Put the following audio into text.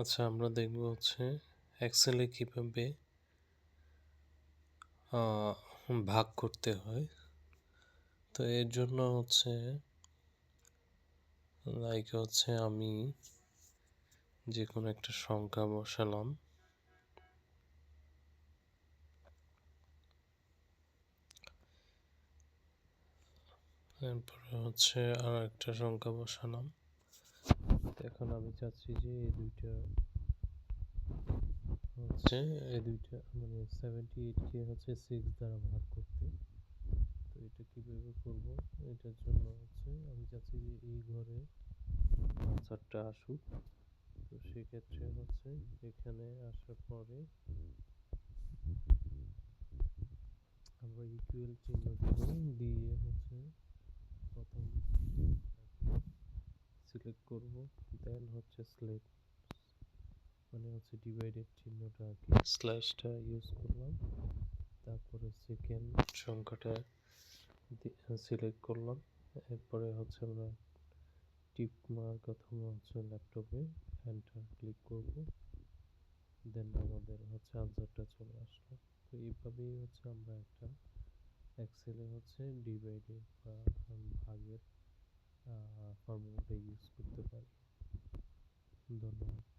আচ্ছা, আমরা দেখব হচ্ছে এক্সেলে কিভাবে ভাগ করতে হয়। তো এর জন্য হচ্ছে আমি যে কোনো একটা সংখ্যা বসালাম। এরপরে হচ্ছে আর একটা সংখ্যা বসালাম। এখন আমি চাচ্ছি যে এই দুইটা মানে 78কে হচ্ছে 6 দ্বারা ভাগ করতে। তো এটা কিভাবে করব? এটার জন্য হচ্ছে আমি চাচ্ছি যে এই ঘরে আনসারটা আসুক। তো সেক্ষেত্রে হচ্ছে এখানে আসার পরে আমরা ইকুয়াল চিহ্ন দিব, দিয়ে হচ্ছে প্রথম সিলেক্ট করব, দেন হচ্ছে মানে হচ্ছে ডিভাইডেড চিহ্নটা আর কি, স্ল্যাশটা ইউজ করলাম। তারপরে সেকেন্ড সংখ্যাটা সিলেক্ট করলাম। এরপরে হচ্ছে আমরা টিক মার্ক অথবা হচ্ছে ল্যাপটপে এন্টার ক্লিক করব, দেন আমাদের হচ্ছে আনসারটা চলে আসলো। তো এইভাবেই হচ্ছে আমরা একটা এক্সেলে হচ্ছে ডিভাইডেড বা ভাগের ফর্মুলাটা ইউজ করতে পারি। ধন্যবাদ।